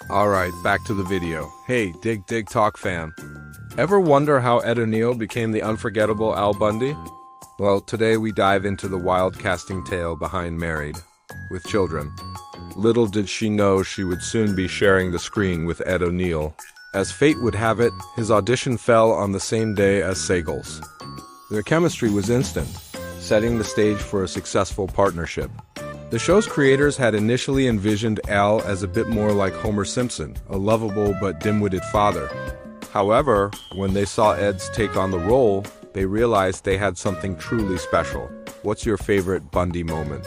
Alright, back to the video. Hey, Dig Talk fan. Ever wonder how Ed O'Neill became the unforgettable Al Bundy? Well, today we dive into the wild casting tale behind Married with Children. Little did she know she would soon be sharing the screen with Ed O'Neill. As fate would have it, his audition fell on the same day as Segal's. Their chemistry was instant, setting the stage for a successful partnership. The show's creators had initially envisioned Al as a bit more like Homer Simpson, a lovable but dim-witted father. However, when they saw Ed's take on the role, they realized they had something truly special. What's your favorite Bundy moment?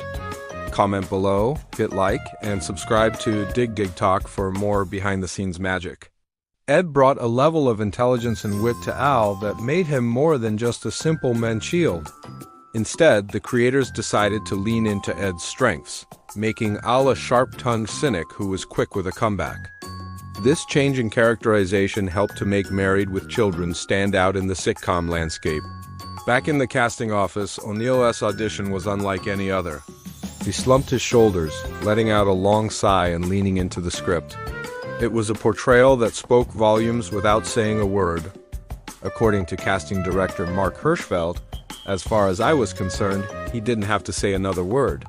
Comment below, hit like, and subscribe to Dig Talk for more behind-the-scenes magic. Ed brought a level of intelligence and wit to Al that made him more than just a simple men's shield. Instead, the creators decided to lean into Ed's strengths, making Al a sharp-tongued cynic who was quick with a comeback. This change in characterization helped to make Married with Children stand out in the sitcom landscape. Back in the casting office, O'Neill's audition was unlike any other. He slumped his shoulders, letting out a long sigh and leaning into the script. It was a portrayal that spoke volumes without saying a word. According to casting director Mark Hirschfeld, as far as I was concerned, he didn't have to say another word.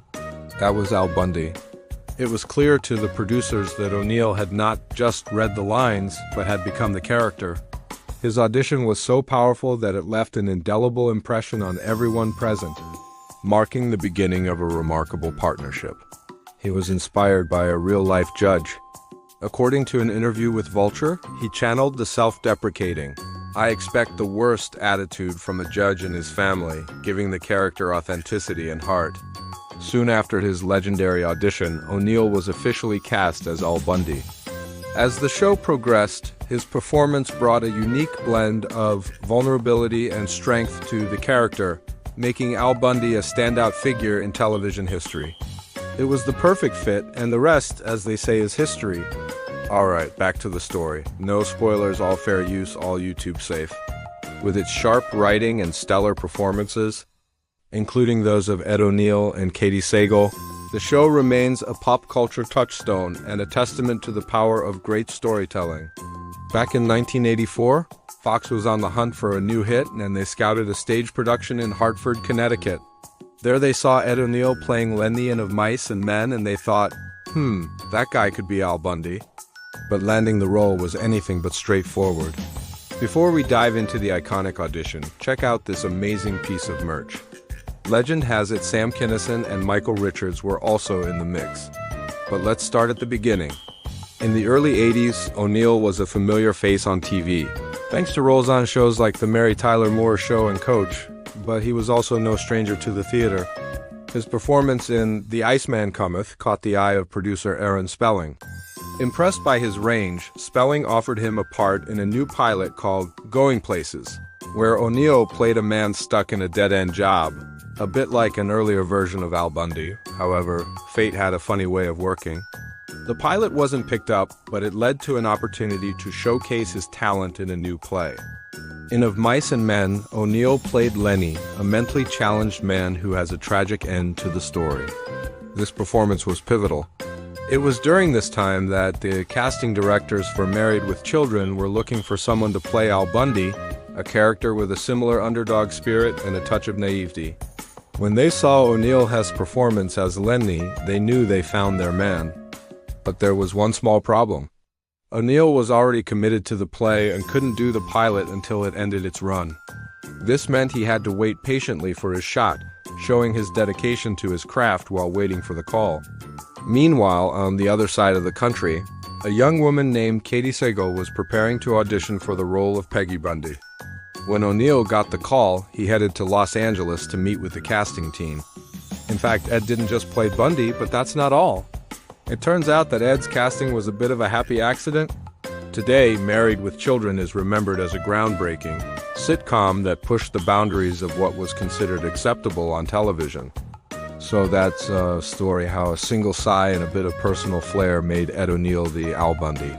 That was Al Bundy. It was clear to the producers that O'Neill had not just read the lines, but had become the character. His audition was so powerful that it left an indelible impression on everyone present, marking the beginning of a remarkable partnership. He was inspired by a real-life judge. According to an interview with Vulture, he channeled the self-deprecating, "I expect the worst" attitude from a judge and his family, giving the character authenticity and heart. Soon after his legendary audition, O'Neill was officially cast as Al Bundy. As the show progressed, his performance brought a unique blend of vulnerability and strength to the character, making Al Bundy a standout figure in television history. It was the perfect fit, and the rest, as they say, is history. Alright, back to the story. No spoilers, all fair use, all YouTube safe. With its sharp writing and stellar performances, including those of Ed O'Neill and Katie Sagal, the show remains a pop culture touchstone and a testament to the power of great storytelling. Back in 1984, Fox was on the hunt for a new hit, and they scouted a stage production in Hartford, Connecticut. There they saw Ed O'Neill playing Lenny in Of Mice and Men, and they thought, that guy could be Al Bundy. But landing the role was anything but straightforward. Before we dive into the iconic audition, check out this amazing piece of merch. Legend has it Sam Kinison and Michael Richards were also in the mix. But let's start at the beginning. In the early 80s, O'Neill was a familiar face on TV, thanks to roles on shows like The Mary Tyler Moore Show and Coach, but he was also no stranger to the theater. His performance in The Iceman Cometh caught the eye of producer Aaron Spelling. Impressed by his range, Spelling offered him a part in a new pilot called Going Places, where O'Neill played a man stuck in a dead-end job, a bit like an earlier version of Al Bundy. However, fate had a funny way of working. The pilot wasn't picked up, but it led to an opportunity to showcase his talent in a new play. In Of Mice and Men, O'Neill played Lenny, a mentally challenged man who has a tragic end to the story. This performance was pivotal. It was during this time that the casting directors for Married with Children were looking for someone to play Al Bundy, a character with a similar underdog spirit and a touch of naivety. When they saw O'Neill's performance as Lenny, they knew they found their man. But there was one small problem. O'Neill was already committed to the play and couldn't do the pilot until it ended its run. This meant he had to wait patiently for his shot, showing his dedication to his craft while waiting for the call. Meanwhile, on the other side of the country, a young woman named Katie Sagal was preparing to audition for the role of Peggy Bundy. When O'Neill got the call, he headed to Los Angeles to meet with the casting team. In fact, Ed didn't just play Bundy, but that's not all. It turns out that Ed's casting was a bit of a happy accident. Today, Married with Children is remembered as a groundbreaking sitcom that pushed the boundaries of what was considered acceptable on television. So that's a story how a single sigh and a bit of personal flair made Ed O'Neill the Al Bundy.